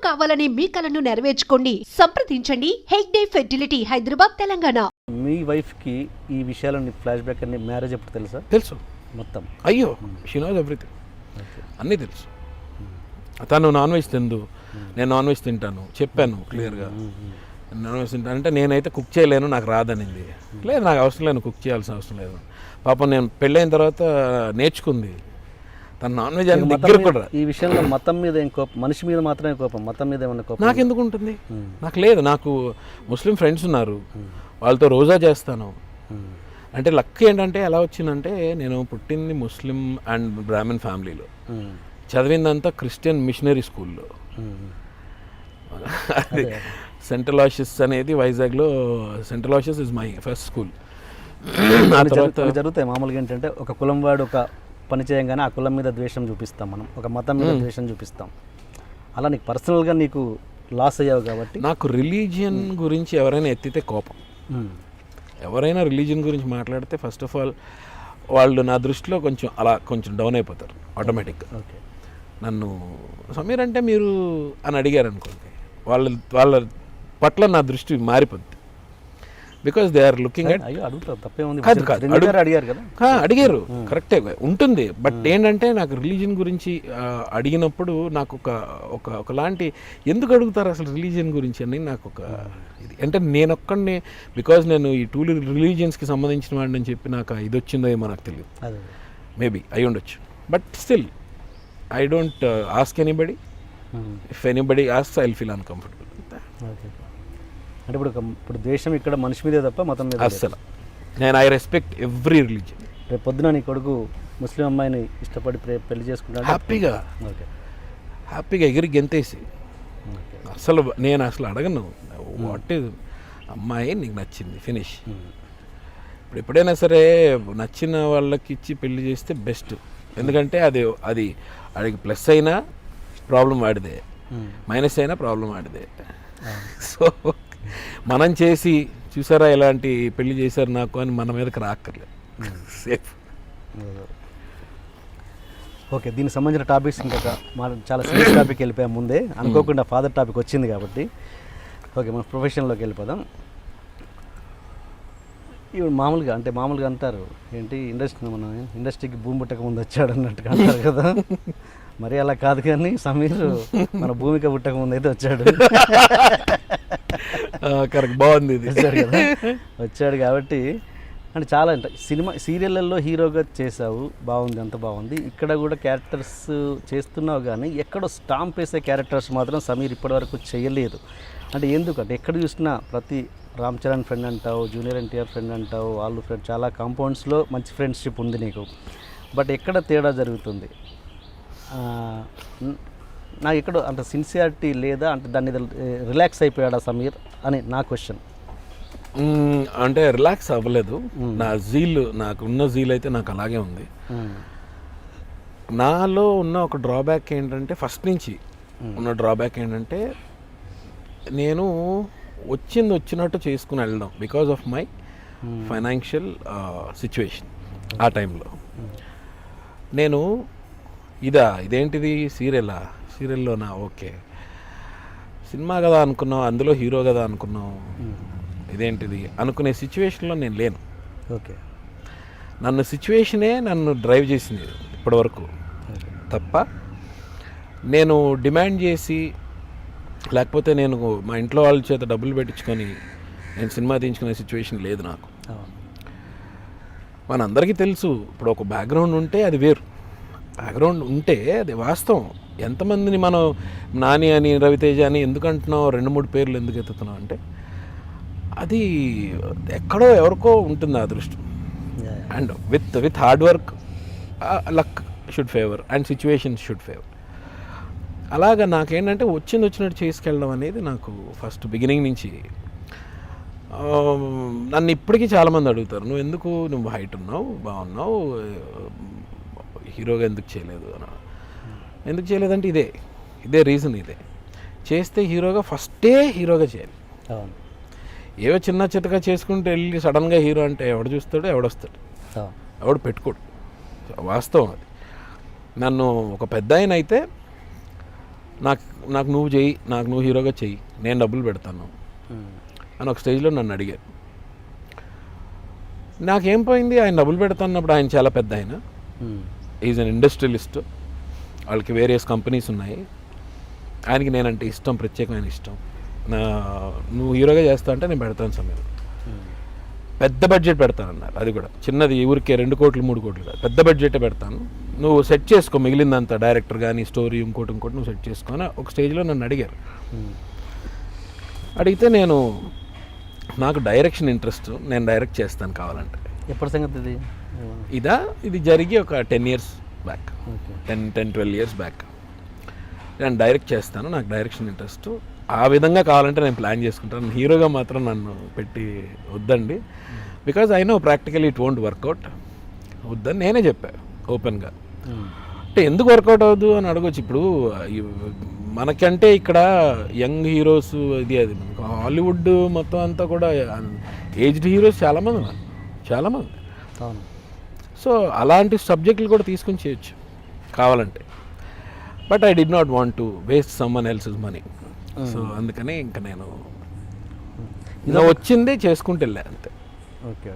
కావాలనే మీ కలను నెరవేర్చుకోండి. సంప్రదించండి హెగ్డే ఫెర్టిలిటీ, హైదరాబాద్, తెలంగాణ. మీ వైఫ్కి ఈ విషయాలన్నీ ఫ్లాష్ బ్యాక్ అన్ని మ్యారేజ్ ఎప్పుడు తెలుసా? తెలుసు మొత్తం. అయ్యో, షీ నోస్ ఎవ్రీథింగ్, అన్నీ తెలుసు. తను నాన్ వెజ్ తిందు, నేను నాన్ వెజ్ తింటాను చెప్పాను క్లియర్గా. నాన్ వెజ్ తింటాను అంటే నేనైతే కుక్ చేయలేను, నాకు రాదనింది. లేదు, నాకు అవసరం లేదు, కుక్ చేయాల్సిన అవసరం లేదు. పాపం నేను పెళ్ళైన తర్వాత నేర్చుకుంది. తను నాన్ వెజ్ అని దగ్గర కూడా. ఈ విషయంలో మతం మీద ఏం కోపం? మనిషి మీద మాత్రమే కోపం, మతం మీద ఏమన్నా కోపం నాకు ఎందుకు ఉంటుంది? నాకు లేదు. నాకు ముస్లిం ఫ్రెండ్స్ ఉన్నారు, వాళ్ళతో రోజా చేస్తాను. అంటే లక్ ఏంటంటే ఎలా వచ్చిందంటే, నేను పుట్టింది ముస్లిం అండ్ బ్రాహ్మణ్ ఫ్యామిలీలో, చదివిందంతా క్రిస్టియన్ మిషనరీ స్కూల్లో. అది సెంట్రల్ ఆషిస్ అనేది వైజాగ్లో. సెంట్రల్ ఆషిస్ ఇస్ మై ఫస్ట్ స్కూల్. జరుగుతాయి మామూలుగా. ఏంటంటే ఒక కులం వాడు ఒక పని చేయంగానే ఆ కులం మీద ద్వేషం చూపిస్తాం మనం, ఒక మతం మీద ద్వేషం చూపిస్తాం. అలా నీకు పర్సనల్గా నీకు లాస్ అయ్యావు కాబట్టి. నాకు రిలీజియన్ గురించి ఎవరైనా ఎత్తితే కోపం. ఎవరైనా రిలీజియన్ గురించి మాట్లాడితే ఫస్ట్ ఆఫ్ ఆల్ వాళ్ళు నా దృష్టిలో కొంచెం డౌన్ అయిపోతారు ఆటోమేటిక్గా. ఓకే, నన్ను సమీర్ అంటే మీరు అని అడిగారు అనుకోండి, వాళ్ళ పట్ల నా దృష్టి మారిపోద్ది. Because they are looking at. అడుగుతారు, తప్పేముంది. అడిగారు కదా, అడిగారు, కరెక్టే ఉంటుంది. బట్ ఏంటంటే నాకు రిలీజియన్ గురించి అడిగినప్పుడు నాకు ఒకలాంటి ఎందుకు అడుగుతారు అసలు రిలీజియన్ గురించి అని నాకు ఒక ఇది. అంటే నేను ఒక్కడిని, బికాజ్ నేను ఈ 2 రిలీజియన్స్కి సంబంధించిన వాడిని అని చెప్పి నాకు ఇది వచ్చిందో ఏమో నాకు తెలియదు. మేబీ అయి ఉండొచ్చు. But still I don't ask anybody. If anybody asks I will feel uncomfortable. అంటే ఇప్పుడు ద్వేషం ఇక్కడ మనిషి మీదే తప్ప మతం మీద అస్సలు. నేను ఐ రెస్పెక్ట్ ఎవ్రీ రిలీజియన్. రేపు పొద్దున నీ కొడుకు ముస్లిం అమ్మాయిని ఇష్టపడి పెళ్లి చేసుకుంటాడు, హ్యాపీగా ఎగిరి గెంతేసి. నేను అసలు అడగను వాట్ ఈజ్ అమ్మాయి నీకు నచ్చింది, ఫినిష్. ఇప్పుడు ఎప్పుడైనా సరే నచ్చిన వాళ్ళకి ఇచ్చి పెళ్లి చేస్తే బెస్ట్. ఎందుకంటే అది అడిగి ప్లస్ అయినా ప్రాబ్లం వాడిదే, మైనస్ అయినా ప్రాబ్లం వాడిదే. సో మనం చేసి చూసారా ఎలాంటి పెళ్లి చేశారు నాకు అని మన మీదకి రాక్కర్లేదు, సేఫ్. ఓకే, దీనికి సంబంధించిన టాపిక్స్ ఇంకా చాలా సీరియస్ టాపిక్ వెళ్ళిపోయాం ముందే. అనుకోకుండా ఫాదర్ టాపిక్ వచ్చింది కాబట్టి ఓకే, మన ప్రొఫెషన్లోకి వెళ్ళిపోదాం. ఇప్పుడు మామూలుగా అంటారు ఏంటి, మన ఇండస్ట్రీకి భూమి పుట్టక ముందు వచ్చాడు అన్నట్టుగా అంటారు కదా. మరి అలా కాదు, కానీ సమీర్ మన భూమిక పుట్టక ముందు అయితే వచ్చాడు. కరెక్ట్, బాగుంది ఇది. వచ్చాడు కాబట్టి అంటే చాలా సీరియళ్ళల్లో హీరోగా చేసావు, బాగుంది, అంత బాగుంది. ఇక్కడ కూడా క్యారెక్టర్స్ చేస్తున్నావు, కానీ ఎక్కడో స్టాంప్ వేసే క్యారెక్టర్స్ మాత్రం సమీర్ ఇప్పటివరకు చేయలేదు. అంటే ఎందుకంటే ఎక్కడ చూసినా ప్రతి రామ్ చరణ్ ఫ్రెండ్ అంటావు, జూనియర్ ఎన్టీఆర్ ఫ్రెండ్ అంటావు, వాళ్ళు ఫ్రెండ్, చాలా కాంపౌండ్స్లో మంచి ఫ్రెండ్షిప్ ఉంది నీకు. బట్ ఎక్కడ తేడా జరుగుతుంది? నాకు ఎక్కడో అంటే సిన్సియారిటీ లేదా, అంటే దాన్ని రిలాక్స్ అయిపోయాడా సమీర్ అని నా క్వశ్చన్. అంటే రిలాక్స్ అవ్వలేదు. నాకున్న జీల్ అయితే నాకు అలాగే ఉంది. నాలో ఉన్న ఒక డ్రాబ్యాక్ ఏంటంటే, ఫస్ట్ నుంచి ఉన్న డ్రాబ్యాక్ ఏంటంటే, నేను వచ్చినట్టు చేసుకుని వెళ్దాం because of my financial situation. ఆ టైంలో నేను ఇదేంటిది సీరియల్లోనా, ఓకే సినిమా కదా అనుకున్నావు, అందులో హీరో కదా అనుకున్నావు, ఇదేంటిది అనుకునే సిచ్యువేషన్లో నేను లేను. ఓకే, సిచ్యువేషనే నన్ను డ్రైవ్ చేసింది ఇప్పటివరకు తప్ప నేను డిమాండ్ చేసి, లేకపోతే నేను మా ఇంట్లో వాళ్ళ చేత డబ్బులు పెట్టించుకొని నేను సినిమా తీయించుకునే సిచ్యువేషన్ లేదు నాకు. మనందరికీ తెలుసు, ఇప్పుడు ఒక బ్యాక్గ్రౌండ్ ఉంటే అది వేరు, బ్యాక్గ్రౌండ్ ఉంటే అది వాస్తవం. ఎంతమందిని మనం నాని అని, రవితేజ అని ఎందుకు అంటున్నావు, 2-3 పేర్లు ఎందుకు ఎత్తుతున్నావు అంటే, అది ఎక్కడో ఎవరికో ఉంటుంది ఆ దృష్టి. And with hard work luck should favour and situations should favour. అలాగా నాకేంటంటే వచ్చినట్టు చేసుకెళ్ళడం అనేది నాకు ఫస్ట్ బిగినింగ్ నుంచి. నన్ను ఇప్పటికీ చాలామంది అడుగుతారు, నువ్వు హైట్ ఉన్నావు, బాగున్నావు, హీరోగా ఎందుకు చేయలేదు అని. ఎందుకు చేయలేదంటే ఇదే రీజన్. చేస్తే హీరోగా చేయాలి. ఏవో చిన్న చిత్తగా చేసుకుంటూ వెళ్ళి సడన్గా హీరో అంటే ఎవడు చూస్తాడో, ఎవడొస్తాడు, ఎవడు పెట్టుకోడు. వాస్తవం అది. నన్ను ఒక పెద్ద ఆయన అయితే నాకు నువ్వు చెయ్యి, నాకు నువ్వు హీరోగా చెయ్యి, నేను డబ్బులు పెడతాను అని ఒక స్టేజ్లో నన్ను అడిగారు. నాకేం పోయింది, ఆయన డబ్బులు పెడతాన్నప్పుడు ఆయన చాలా పెద్ద ఆయన, ఈజ్ అన్ ఇండస్ట్రియలిస్ట్, వాళ్ళకి వేరియస్ కంపెనీస్ ఉన్నాయి, ఆయనకి నేనంటే ఇష్టం, ప్రత్యేకమైన ఇష్టం. నువ్వు హీరోగా చేస్తా అంటే నేను పెడతాను సమయం, పెద్ద బడ్జెట్ పెడతానన్నారు. అది కూడా చిన్నది, ఊరికే 2 కోట్లు 3 కోట్లు కాదు, పెద్ద బడ్జెటే పెడతాను, నువ్వు సెట్ చేసుకో, మిగిలిందంతా డైరెక్టర్ కానీ స్టోరీ ఇంకోటి నువ్వు సెట్ చేసుకొని ఒక స్టేజ్లో నన్ను అడిగారు. అడిగితే నాకు డైరెక్షన్ ఇంట్రెస్ట్, నేను డైరెక్ట్ చేస్తాను కావాలంటే. ఎప్పటి సంగతి ఇది? ఇది జరిగి ఒక 10 years బ్యాక్, 10-12 years బ్యాక్. నేను డైరెక్ట్ చేస్తాను, నాకు డైరెక్షన్ ఇంట్రెస్ట్, ఆ విధంగా కావాలంటే నేను ప్లాన్ చేసుకుంటాను, హీరోగా మాత్రం నన్ను పెట్టి వద్దండి, because I know practically it won't work out, వద్దని నేనే చెప్పాను ఓపెన్గా. అంటే ఎందుకు వర్కౌట్ అవ్వదు అని అడగొచ్చు. ఇప్పుడు మనకంటే ఇక్కడ యంగ్ హీరోస్ అది మనకు హాలీవుడ్ మొత్తం అంతా కూడా ఏజ్డ్ హీరోస్ చాలామంది ఉన్నారు, చాలామంది. సో అలాంటి సబ్జెక్టులు కూడా తీసుకొని చేయొచ్చు కావాలంటే, but I did not want to waste someone else's money. So అందుకని ఇంకా నేను వచ్చిందే చేసుకుంటూ వెళ్ళా అంతే. ఓకే.